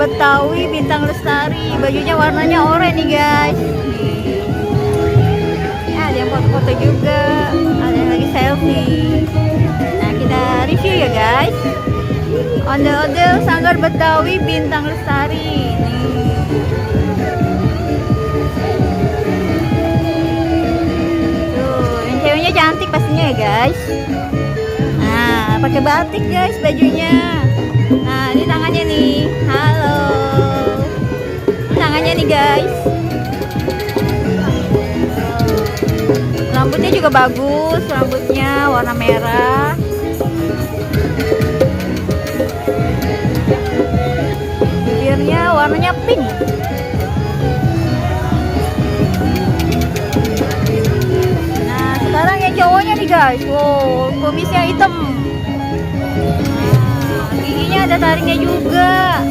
Betawi Bintang Lestari. Bajunya warnanya oranye nih guys. Ya, ada yang foto-foto juga, ada yang lagi selfie. Nah, kita review ya guys. Ondel-ondel Sanggar Betawi Bintang Lestari. Nih. Tuh, yang ceweknya cantik pastinya ya guys. Nah, pakai batik guys bajunya. Nah, ini tangannya nih. Halo. Tangannya nih guys. Rambutnya juga bagus, rambutnya warna merah. Bibirnya warnanya pink. Nah, sekarang yang cowoknya nih guys. Wow, kumisnya hitam. Nah, giginya ada taringnya juga.